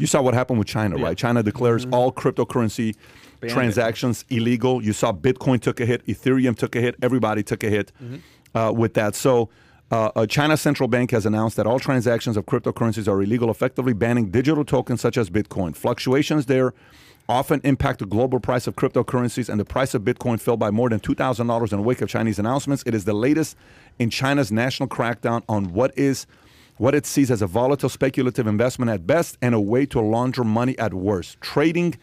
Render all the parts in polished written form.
You saw what happened with China, right? China declares all cryptocurrency transactions illegal. You saw Bitcoin took a hit, Ethereum took a hit, everybody took a hit with that. So China's central bank has announced that all transactions of cryptocurrencies are illegal, effectively banning digital tokens such as Bitcoin. Fluctuations there often impact the global price of cryptocurrencies, and the price of Bitcoin fell by more than $2,000 in the wake of Chinese announcements. It is the latest in China's national crackdown on what it sees as a volatile speculative investment at best and a way to launder money at worst. Trading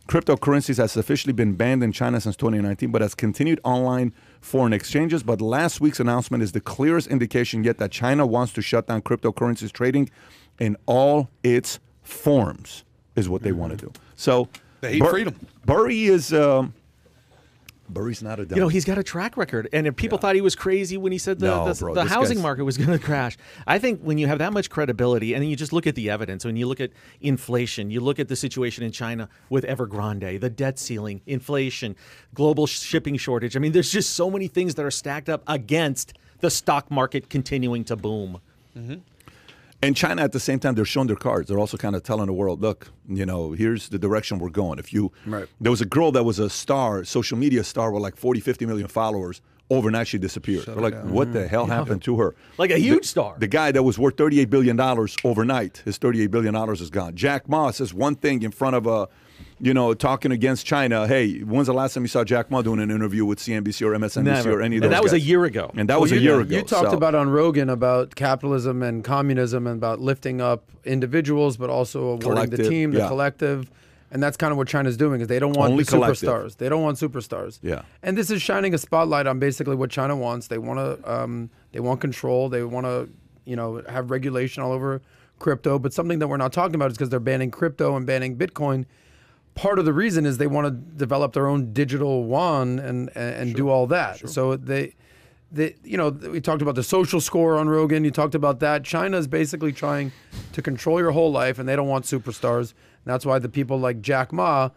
cryptocurrencies has officially been banned in China since 2019, but has continued online foreign exchanges. But last week's announcement is the clearest indication yet that China wants to shut down cryptocurrencies trading in all its forms, is what they want to do. So they hate freedom. Burry's not a dummy. You know, he's got a track record. And if people thought he was crazy when he said the housing market was going to crash. I think when you have that much credibility, and then you just look at the evidence, when you look at inflation, you look at the situation in China with Evergrande, the debt ceiling, inflation, global shipping shortage. I mean, there's just so many things that are stacked up against the stock market continuing to boom. And China, at the same time, they're showing their cards. They're also kind of telling the world, look, you know, here's the direction we're going. There was a girl that was a star, social media star with like 40, 50 million followers. Overnight, she disappeared. They're like, what the hell happened to her? Like a huge star. The guy that was worth $38 billion overnight, his $38 billion is gone. Jack Ma says one thing in front of talking against China. Hey, when's the last time you saw Jack Ma doing an interview with CNBC or MSNBC or any of those And that was a guys? year ago. And that was a year ago. You talked about on Rogan about capitalism and communism and about lifting up individuals, but also awarding the team, the collective. And that's kind of what China's doing, is they don't want superstars. They don't want superstars. Yeah. And this is shining a spotlight on basically what China wants. They want control. They want to, have regulation all over crypto. But something that we're not talking about is because they're banning crypto and banning Bitcoin. Part of the reason is they want to develop their own digital yuan and do all that. So we talked about the social score on Rogan. You talked about that. China is basically trying to control your whole life, and they don't want superstars. And that's why the people like Jack Ma,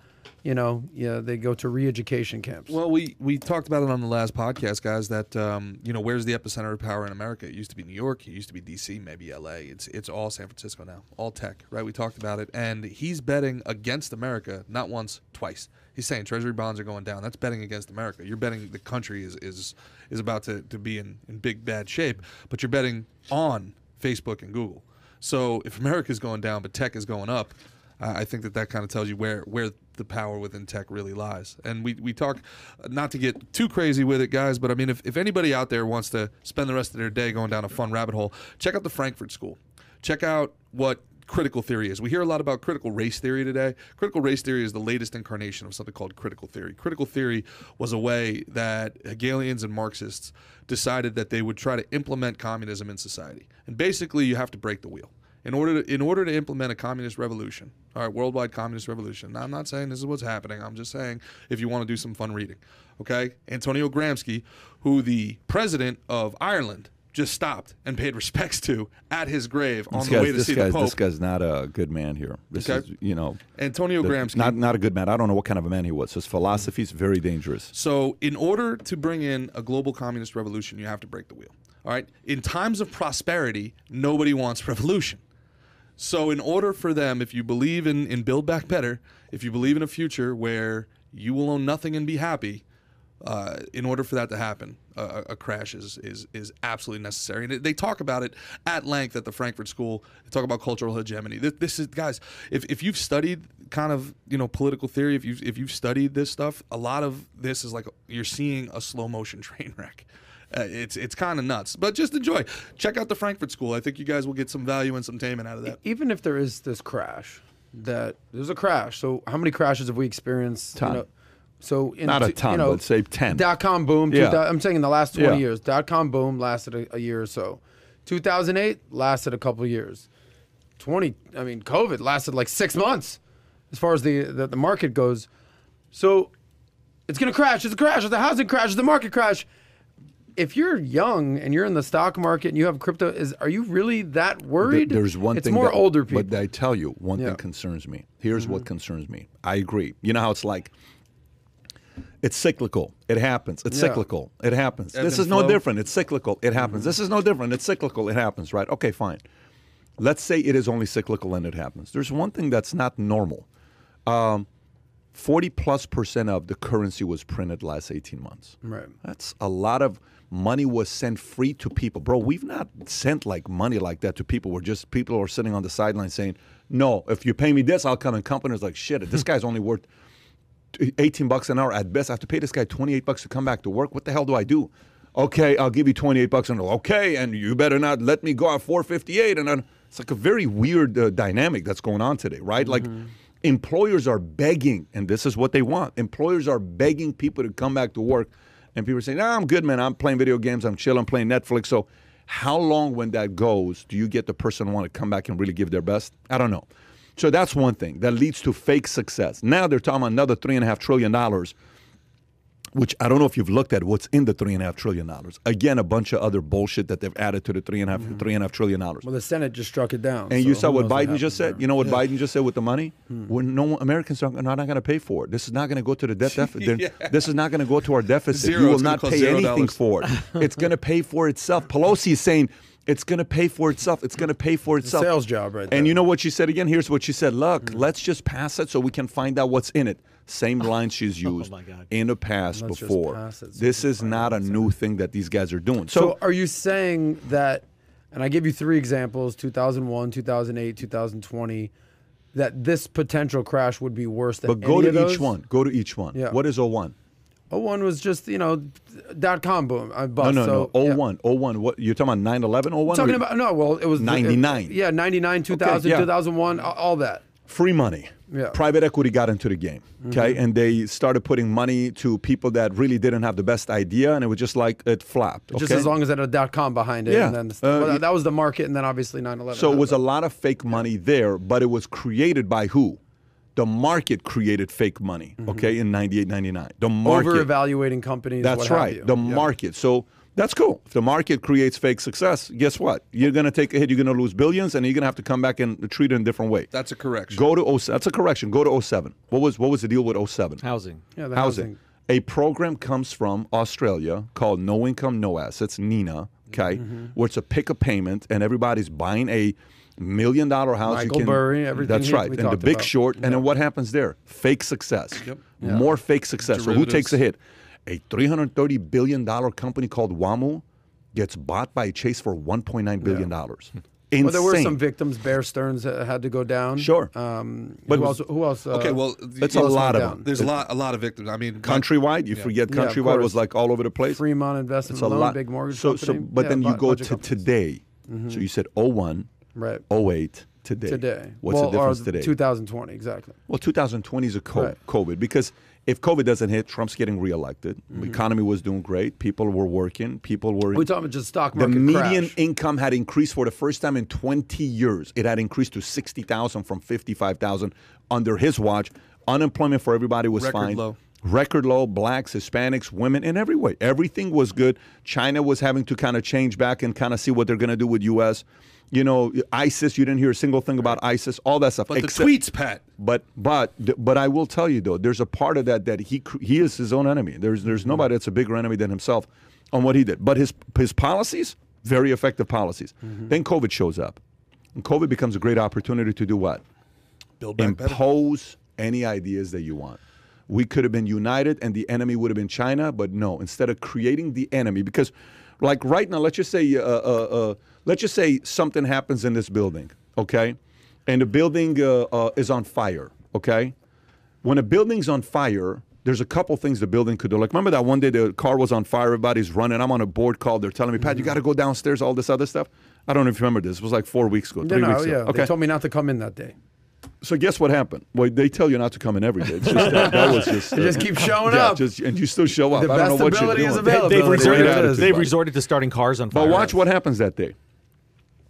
they go to re-education camps. Well, we talked about it on the last podcast, guys, that, where's the epicenter of power in America? It used to be New York. It used to be D.C., maybe L.A. It's all San Francisco now, all tech, right? We talked about it. And he's betting against America, not once, twice. He's saying Treasury bonds are going down. That's betting against America. You're betting the country is about to be in big, bad shape, but you're betting on Facebook and Google. So if America's going down but tech is going up, I think that kind of tells you where the power within tech really lies. And we talk, not to get too crazy with it, guys, but I mean, if anybody out there wants to spend the rest of their day going down a fun rabbit hole, check out the Frankfurt School. Check out what critical theory is. We hear a lot about critical race theory today. Critical race theory is the latest incarnation of something called critical theory. Critical theory was a way that Hegelians and Marxists decided that they would try to implement communism in society. And basically, you have to break the wheel. In order to implement a communist revolution, all right, worldwide communist revolution. Now, I'm not saying this is what's happening. I'm just saying if you want to do some fun reading, okay? Antonio Gramsci, who the president of Ireland just stopped and paid respects to at his grave on the way to see the Pope. This guy's not a good man here. This is, Antonio Gramsci. Not a good man. I don't know what kind of a man he was. His philosophy is very dangerous. So in order to bring in a global communist revolution, you have to break the wheel, all right? In times of prosperity, nobody wants revolution. So in order for them, if you believe in Build Back Better, if you believe in a future where you will own nothing and be happy, in order for that to happen, a crash is absolutely necessary. And they talk about it at length at the Frankfurt School. They talk about cultural hegemony. This is, guys, if you've studied kind of political theory, if you've studied this stuff, a lot of this is like you're seeing a slow motion train wreck. It's kind of nuts, but just enjoy. Check out the Frankfurt School. I think you guys will get some value and some entertainment out of that. Even if there is this crash, there's a crash. So how many crashes have we experienced? Ton. So not a ton, but say 10. .com boom. Yeah. I'm saying in the last 20 years. .com boom lasted a year or so. 2008 lasted a couple of years. COVID lasted like 6 months as far as the market goes. So it's going to crash. It's a crash. It's a housing crash. It's a market crash. If you're young and you're in the stock market and you have crypto, are you really that worried? There's one it's thing. It's more older people. But I tell you, one thing concerns me. Here's what concerns me. I agree. You know how it's like, it's cyclical. It happens. It's cyclical. It happens. This is no different. It's cyclical. It happens. This is no different. It's cyclical. It happens, right? Okay, fine. let's say it is only cyclical and it happens. There's one thing that's not normal. 40+% of the currency was printed last 18 months. Right. That's a lot of money was sent free to people. Bro, we've not sent like money like that to people. We're just, people are sitting on the sideline saying, no, if you pay me this, I'll come. And companies like, shit, this guy's only worth $18 an hour at best. I have to pay this guy $28 to come back to work. What the hell do I do? Okay, I'll give you $28 an hour. Okay, and you better not let me go at $4.58. And then it's like a very weird dynamic that's going on today, right? Like employers are begging, and this is what they want. Employers are begging people to come back to work. And people are saying, I'm good, man. I'm playing video games. I'm chilling. I'm playing Netflix. So how long when that goes do you get the person who want to come back and really give their best? I don't know. So that's one thing that leads to fake success. Now they're talking about another $3.5 trillion, which I don't know if you've looked at what's in the $3.5 trillion. Again, a bunch of other bullshit that they've added to the $3.5 trillion. Well, the Senate just struck it down. And you saw what Biden just said? You know what Biden just said with the money? When no Americans are not going to pay for it. This is not going to go to the debt deficit. This is not going to go to our deficit. Zero. You will It's not gonna pay cost anything $0. for it. It's going to pay for itself. Pelosi is saying it's going to pay for itself. It's going to pay for itself. Sales job right there. And you know what she said again? Here's what she said. Look, let's just pass it so we can find out what's in it. Same line she's used in the past Let's just before. pass it so This we is can not a find out new thing that these guys are doing. So are you saying that, and I give you 3 examples, 2001, 2008, 2020, that this potential crash would be worse than But go any of to those? each one. Go to each one. Yeah. What is 01? 01 was just, .com boom. No. 01. 01. What you're talking about 9/11 01? Talking about, no, well, it was 99. 99, 2000, Okay, yeah. 2001, all that. Free money. Yeah. Private equity got into the game, okay? And they started putting money to people that really didn't have the best idea, and it was just like it flopped. Just okay? as long as it had a .com behind it. Yeah. And then that was the market, and then obviously 9/11. So it was a lot of fake money there, but it was created by who? The market created fake money, okay, in 98, 99. The market. Over-evaluating companies, That's what have right, you. the market. So that's cool. If the market creates fake success, guess what? You're going to take a hit. You're going to lose billions, and you're going to have to come back and treat it in a different way. That's a correction. Go to that's a correction. Go to 07. What was the deal with 07? Housing. Yeah, the Housing. A program comes from Australia called No Income, No Assets, NINA, okay, where it's a pick a payment, and everybody's buying a $1 million house. Michael Burry, everything That's right. we And the talked Big about. Short. And then what happens there? Fake success. Yep. More fake success. So who Derivatives. takes a hit? A $330 billion company called WAMU gets bought by Chase for $1.9 billion. Insane. Well, there were some victims. Bear Stearns had to go down. Sure. But who else? Okay, well, That's a lot of them. There's a lot of victims. I mean, Countrywide, you forget Yeah, of Countrywide was course. like all over the place. Fremont Investment It's a Loan, lot. big mortgage so, company. but then you go bunch of to companies. today. So you said 01, Right. 08, today. Today. What's the difference today? 2020, exactly. Well, 2020 is a Right. COVID, because if COVID doesn't hit, Trump's getting reelected. The economy was doing great. People were working. People were. We're talking about just stock The market median crash. income had increased for the first time in 20 years. It had increased to 60,000 from 55,000 under his watch. Unemployment for everybody was Record fine. low. Record low. Blacks, Hispanics, women, in every way. Everything was good. China was having to kind of change back and kind of see what they're going to do with U.S. You know, ISIS. You didn't hear a single thing about ISIS. All that stuff. but the tweets, Pat. But I will tell you though, there's a part of that he is his own enemy. There's nobody that's a bigger enemy than himself on what he did. But his policies, very effective policies. Then COVID shows up, and COVID becomes a great opportunity to do what? Build back better. Impose any ideas that you want. We could have been united, and the enemy would have been China. But no, instead of creating the enemy, because like right now, let's just say something happens in this building, okay? And the building is on fire, okay? When a building's on fire, there's a couple things the building could do. Like, remember that one day the car was on fire, everybody's running. I'm on a board call. They're telling me, Pat, you got to go downstairs, all this other stuff. I don't know if you remember this. It was like 4 weeks ago, 3 weeks ago. They told me not to come in that day. So guess what happened? Well, they tell you not to come in every day. It's just that was just... You just keep showing yeah, up. and you still show up. The I don't know what best you're ability doing. is availability. They've Great resorted, attitude, they've buddy. resorted to starting cars on fire. But watch what happens that day.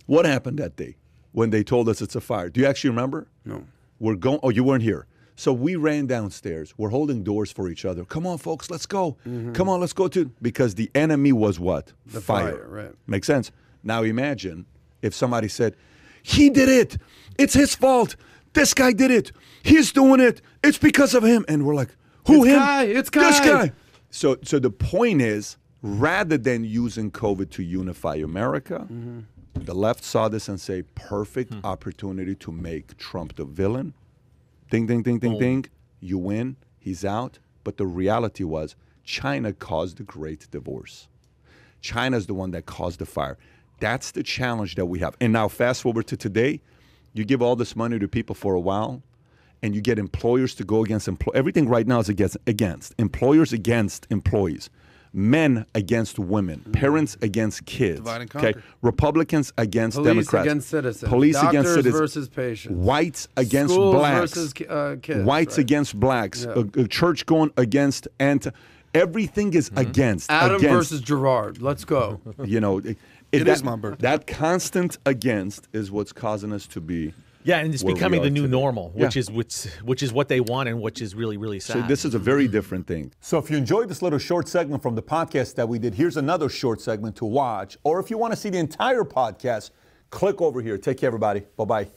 What happened that day when they told us it's a fire? Do you actually remember? No. We're going. Oh, you weren't here. So we ran downstairs. We're holding doors for each other. Come on, folks, let's go. Come on, let's go to... Because the enemy was what? The fire, right. Makes sense? Now imagine if somebody said, he did it. It's his fault. This guy did it. He's doing it. It's because of him. And we're like, who, him? It's This Guy. guy. So the point is, rather than using COVID to unify America, The left saw this and say, perfect opportunity to make Trump the villain. Ding, ding, ding, ding, ding. You win. He's out. But the reality was China caused the great divorce. China's the one that caused the fire. That's the challenge that we have. And now fast forward to today, you give all this money to people for a while, and you get employers to go against employees. Everything right now is against. Employers against employees. Men against women. Parents against kids. Divide and conquer. Okay? Republicans against Police Democrats. against citizens. Police Doctors against citizens. versus patients. Whites against Schools blacks. versus kids. Whites against blacks. Yeah. A church going against everything is against. Adam against. versus Gerard. Let's go. You know, It that, is my birthday. That constant against is what's causing us to be. Yeah, and it's where we becoming are the new today. normal, which Yeah. is what they want, and which is really, really sad. So this is a very different thing. So if you enjoyed this little short segment from the podcast that we did, here's another short segment to watch. Or if you want to see the entire podcast, click over here. Take care, everybody. Bye-bye.